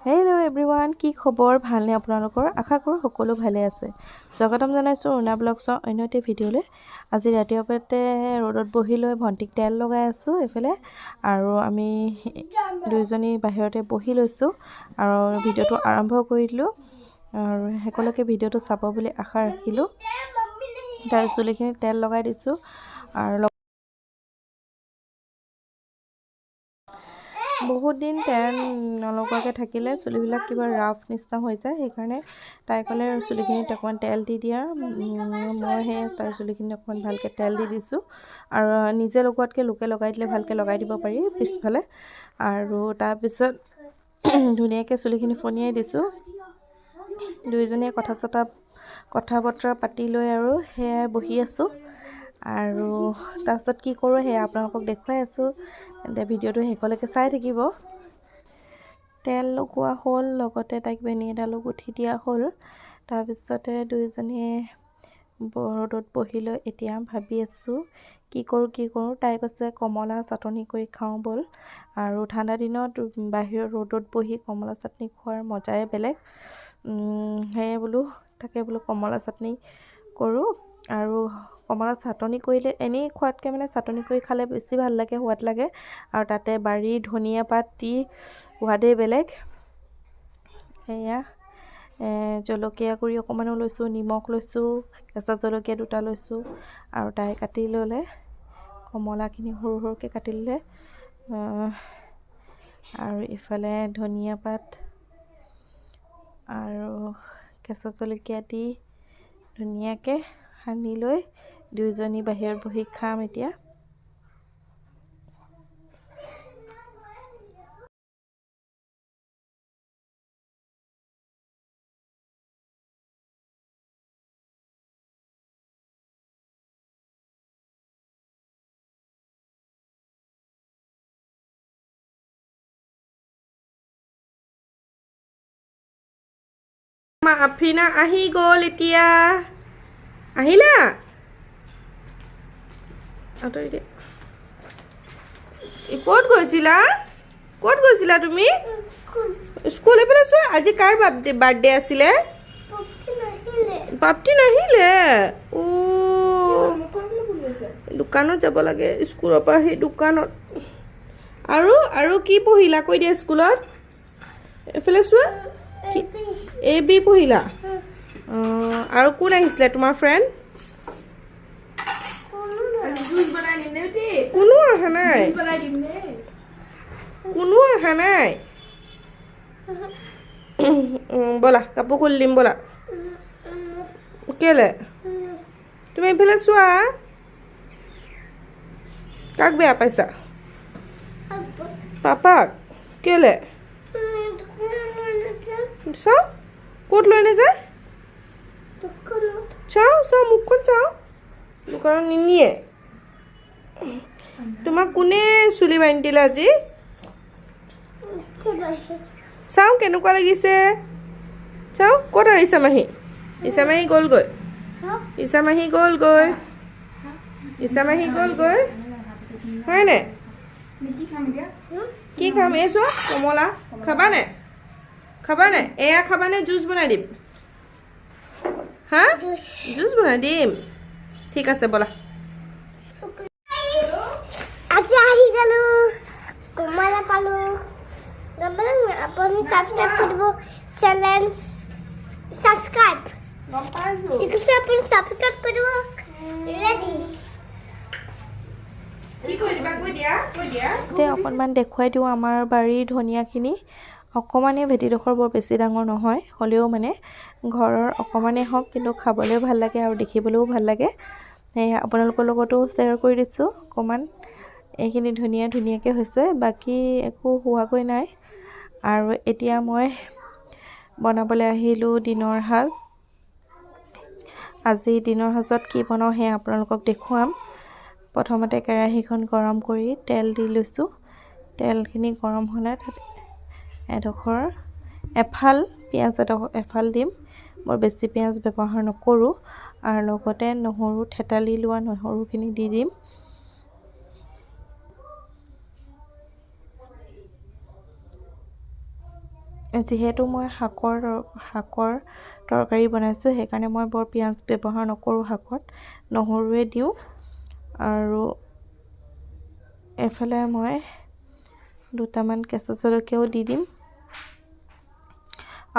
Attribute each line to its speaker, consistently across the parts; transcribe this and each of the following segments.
Speaker 1: Hello' everyone, কি খবৰ? ভালনে আপোনালোকৰ? আশা কৰোঁ সকলো ভালে আছে। স্বাগতম জনাইছোঁ অৰুণা ব্লগছৰ অন্য এটা ভিডিঅ'লৈ। আজি ৰাতিপুৱাতে ৰ'দত বহি লৈ ভণ্টিক তেল লগাই আছোঁ এইফালে, আৰু আমি দুইজনী বাহিৰতে বহি লৈছোঁ আৰু ভিডিঅ'টো আৰম্ভ কৰি দিলোঁ। আৰু সকলোকে ভিডিঅ'টো চাব বুলি আশা ৰাখিলোঁ। তাৰ চুলিখিনিত তেল লগাই দিছোঁ আৰু বহুত দিন তেল নলগোৱাকৈ থাকিলে চুলিবিলাক কিবা ৰাফ নিচিনা হৈ যায়, সেইকাৰণে তাই ক'লে চুলিখিনিত অকণমান তেল দি দিয়া। মই সেই তাইৰ চুলিখিনিত অকণমান ভালকৈ তেল দি দিছোঁ, আৰু নিজে লগোৱাতকৈ লোকে লগাই দিলে ভালকৈ লগাই দিব পাৰি পিছফালে। আৰু তাৰপিছত ধুনীয়াকৈ চুলিখিনি ফণিয়াই দিছোঁ। দুয়োজনীয়ে কথা বতৰা পাতি লৈ আৰু সেয়াই বহি আছোঁ। আৰু তাৰপিছত কি কৰোঁ সেয়া আপোনালোকক দেখুৱাই আছোঁ, তেন্তে ভিডিঅ'টো শেষলৈকে চাই থাকিব। তেল লগোৱা হ'ল, লগতে তাইক বেনি এডালো গুঠি দিয়া হ'ল। তাৰপিছতে দুয়োজনীয়ে ৰ'দত বহি লৈ এতিয়া ভাবি আছোঁ কি কৰোঁ। তাই কৈছে কমলা চাটনি কৰি খাওঁ ব'ল। আৰু ঠাণ্ডা দিনত বাহিৰত ৰ'দত বহি কমলা চাটনি খোৱাৰ মজাই বেলেগ। সেয়ে তাকে বোলো কমলা চাটনি কৰোঁ। আৰু কমলা চাটনি কৰিলে এনেই খোৱাতকৈ মানে চাটনি কৰি খালে বেছি ভাল লাগে, সোৱাদ লাগে। আৰু তাতে বাৰীৰ ধনিয়া পাত দি সোৱাদেই বেলেগ। এয়া জলকীয়া গুড়ি অকণমানো লৈছোঁ, নিমখ লৈছোঁ, কেঁচা জলকীয়া 2টা লৈছোঁ। আৰু তাই কাটি ল'লে কমলাখিনি, সৰু সৰুকৈ কাটি ল'লে। আৰু ইফালে ধনিয়া পাত আৰু কেঁচা জলকীয়া দি ধুনীয়াকৈ সানি লৈ দুয়োজনী বাহিৰত বহি খাম এতিয়া। আফ্ৰিনা আহি গ'ল এতিয়া। আহিলা? ক'ত গৈছিলা তুমি? স্কুল এইফালে চোৱা। আজি কাৰ বাৰ্থডে আছিলে? পাপ্তি নাহিলে। দোকানত যাব লাগে স্কুলৰ পৰা, সেই দোকানত। আৰু কি পঢ়িলা কৈ দিয়া স্কুলত? এইফালে চোৱা। AB পঢ়িলা? আৰু কোন আহিছিলে তোমাৰ ফ্ৰেণ্ড? কোনো অহা নাই। ব'লা কাপোৰ খুলি দিম ব'লা। কেলে? তুমি এইফালে চোৱা। কাক বেয়া পাইছা? পাপাক? কেলে? চাওঁ ক'ত লৈ নাযায়? চাওঁ মুখখন চাওঁ। দোকানত নিনিয়ে। তোমাক কোনে চুলি বান্ধি দিলে আজি? চাওঁ কেনেকুৱা লাগিছে। চাওঁ ক'ত আৰু ইছামাহী গ'লগৈ। ইছামাহী গ'লগৈ হয়নে? কি খাম? এই চোৱা কমলা খাবানে? এয়া খাবানে? জুচ বনাই দিম। জুচ বনাই দিম। ঠিক আছে ব'লা। আজি আহি গ'লো, কমলা পালোঁ। আপুনি ছাবস্ক্ৰাইব কৰিব, চেলেঞ্জ ছাবস্ক্ৰাইব। ঠিক আছে, আপুনি ছাবস্ক্ৰাইব কৰিব। ৰেডি। এতিয়া অকণমান দেখুৱাই দিওঁ আমাৰ বাৰীৰ ধনিয়াখিনি। অকণমানেই ভেটিডোখৰ বৰ বেছি ডাঙৰ নহয়, হ'লেও মানে ঘৰৰ অকণমানেই হওক কিন্তু খাবলৈও ভাল লাগে আৰু দেখিবলৈও ভাল লাগে। সেয়া আপোনালোকৰ লগতো শ্বেয়াৰ কৰি দিছোঁ অকণমান। এইখিনি ধুনীয়াকৈ হৈছে, বাকী একো হোৱাগৈ নাই। আৰু এতিয়া মই বনাবলৈ আহিলোঁ দিনৰ সাজ। আজি দিনৰ সাজত কি বনাওঁ সেয়া আপোনালোকক দেখুৱাম। প্ৰথমতে কেৰাহীখন গৰম কৰি তেল দি লৈছোঁ। তেলখিনি গৰম হ'লে তাত পিঁয়াজ এফাল দিম। বৰ বেছি পিঁয়াজ ব্যৱহাৰ নকৰোঁ। আৰু লগতে নহৰু, থেতালি লোৱা নহৰুখিনি দি দিম। যিহেতু মই শাকৰ তৰকাৰী বনাইছোঁ সেইকাৰণে মই বৰ পিঁয়াজ ব্যৱহাৰ নকৰোঁ শাকত, নহৰুৱে দিওঁ। আৰু এফালে মই দুটামান কেঁচা জলকীয়াও দি দিম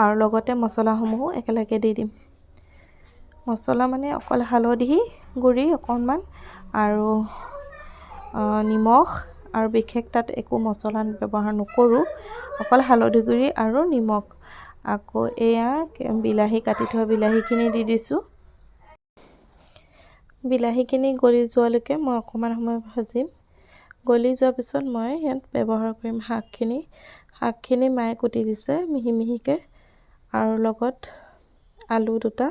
Speaker 1: আৰু লগতে মছলাসমূহো একেলগে দি দিম। মছলা মানে অকল হালধি গুড়ি অকণমান আৰু নিমখ, আৰু বিশেষ তাত একো মছলা ব্যৱহাৰ নকৰোঁ, অকল হালধি গুড়ি আৰু নিমখ। আকৌ এয়া বিলাহী কাটি থোৱা বিলাহীখিনি দি দিছোঁ। বিলাহীখিনি গলি যোৱালৈকে মই অকণমান সময় ভাজিম। গলি যোৱাৰ পিছত মই ইয়াত ব্যৱহাৰ কৰিম শাকখিনি মায়ে কুটি দিছে মিহি মিহিকৈ, আৰু লগত আলু দুটা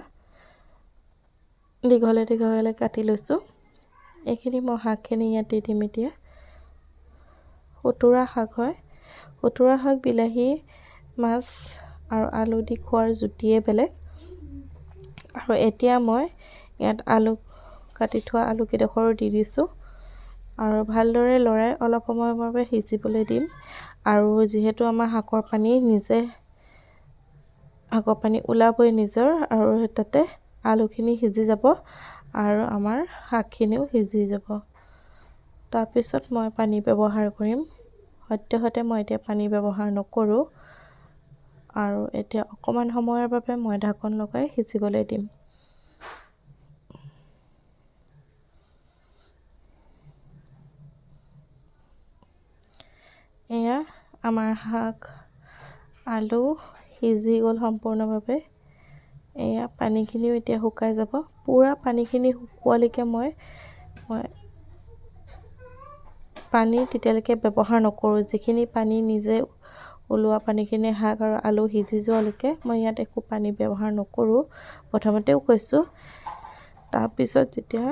Speaker 1: দীঘলে দীঘলে কাটি লৈছোঁ। এইখিনি মই শাকখিনি ইয়াত দি দিম এতিয়া। খুতুৰা শাক হয়, খুতুৰা শাক বিলাহী, মাছ আৰু আলু দি খোৱাৰ জুতিয়ে বেলেগ। আৰু এতিয়া মই ইয়াত কাটি থোৱা আলুকেইডোখৰো দি দিছোঁ আৰু ভালদৰে লৰাই অলপ সময়ৰ বাবে সিজিবলৈ দিম। আৰু যিহেতু আমাৰ শাকৰ পানী ওলাবই নিজৰ, আৰু তাতে আলুখিনি সিজি যাব আৰু আমাৰ শাকখিনিও সিজি যাব। তাৰপিছত মই পানী ব্যৱহাৰ কৰিম। সদ্যহতে মই এতিয়া পানী ব্যৱহাৰ নকৰোঁ, আৰু এতিয়া অকণমান সময়ৰ বাবে মই ঢাকন লগাই সিজিবলৈ দিম। এয়া আমাৰ শাক আলু সিজি গ'ল সম্পূৰ্ণভাৱে। এয়া পানীখিনিও এতিয়া শুকাই যাব। পূৰা পানীখিনি শুকোৱালৈকে মই পানী তেতিয়ালৈকে ব্যৱহাৰ নকৰোঁ। যিখিনি পানী নিজে ওলোৱা পানীখিনি শাক আৰু আলু সিজি যোৱালৈকে মই ইয়াত একো পানী ব্যৱহাৰ নকৰোঁ, প্ৰথমতেও কৈছোঁ। তাৰপিছত যেতিয়া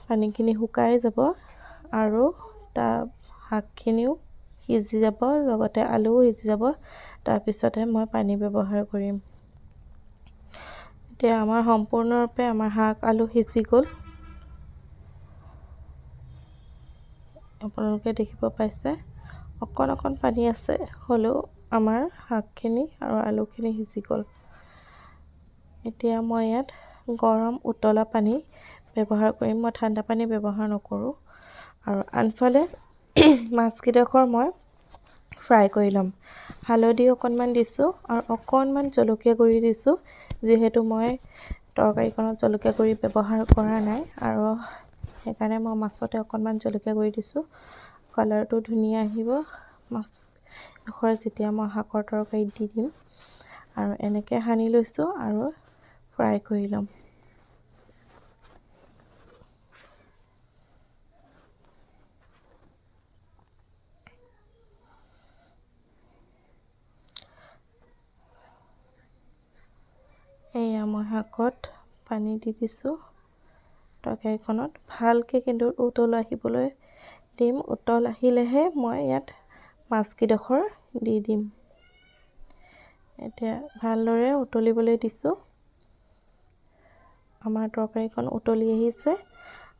Speaker 1: পানীখিনি শুকাই যাব আৰু শাকখিনিও সিজি যাব, লগতে আলুও সিজি যাব, তাৰপিছতহে মই পানী ব্যৱহাৰ কৰিম। এতিয়া আমাৰ সম্পূৰ্ণৰূপে আমাৰ শাক আলু সিজি গ'ল, আপোনালোকে দেখিব পাইছে। অকণ পানী আছে, হ'লেও আমাৰ শাকখিনি আৰু আলুখিনি সিজি গ'ল। এতিয়া মই ইয়াত গৰম উতলা পানী ব্যৱহাৰ কৰিম, মই ঠাণ্ডা পানী ব্যৱহাৰ নকৰোঁ। আৰু আনফালে মাছকেইডোখৰ মই ফ্ৰাই কৰি ল'ম। হালধি অকণমান দিছোঁ আৰু অকণমান জলকীয়া গুড়ি দিছোঁ, যিহেতু মই তৰকাৰীখনত জলকীয়া গুড়ি ব্যৱহাৰ কৰা নাই, আৰু সেইকাৰণে মই মাছতে অকণমান জলকীয়া গুড়ি দিছোঁ। কালাৰটো ধুনীয়া আহিব মাছডোখৰ যেতিয়া মই শাকৰ তৰকাৰীত দি দিম। আৰু এনেকৈ সানি লৈছোঁ আৰু ফ্ৰাই কৰি ল'ম। এয়া মই শাকত পানী দি দিছোঁ। তৰকাৰীখনত ভালকৈ কিন্তু উতল আহিবলৈ দিম। উতল আহিলেহে মই ইয়াত মাছকেইডোখৰ দি দিম। এতিয়া ভালদৰে উতলিবলৈ দিছোঁ। আমাৰ তৰকাৰীখন উতলি আহিছে,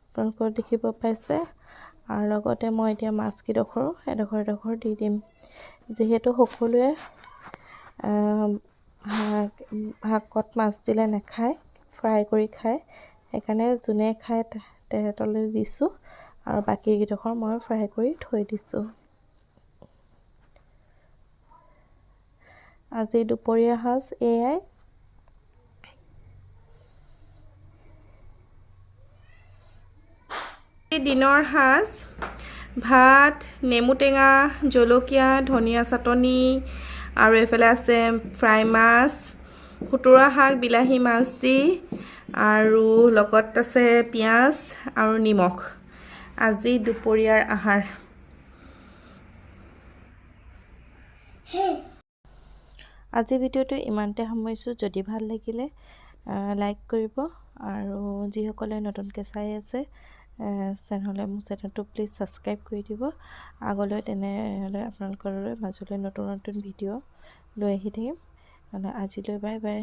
Speaker 1: আপোনালোকে দেখিব পাইছে। আৰু লগতে মই এতিয়া মাছকেইডোখৰো এডোখৰ দি দিম। যিহেতু সকলোৱে শাকত মাছ দিলে নাখায়, ফ্ৰাই কৰি খায়, সেইকাৰণে যোনে খায় তেহেঁতলৈ দিছোঁ, আৰু বাকীকেইডোখৰ মই ফ্ৰাই কৰি থৈ দিছোঁ। আজি দুপৰীয়া সাজ এয়াই। দিনৰ সাজ ভাত, নেমু টেঙা, জলকীয়া, ধনিয়া চাটনি, আৰু এইফালে আছে ফ্ৰাই মাছ, খুতুৰা শাক, বিলাহী মাছ দি, আৰু লগত আছে পিঁয়াজ আৰু নিমখ। আজি দুপৰীয়াৰ আহাৰ। আজি ভিডিঅ'টো ইমানতে সামৰিছোঁ। যদি ভাল লাগিলে লাইক কৰিব, আৰু যিসকলে নতুনকৈ চাই আছে তেনেহ'লে মোৰ চেনেলটো প্লিজ ছাবস্ক্ৰাইব কৰি দিব। আগলৈ তেনেহ'লে আপোনালোকৰ মাজলৈ নতুন ভিডিঅ' লৈ আহি থাকিম। আজিলৈ বাই বাই।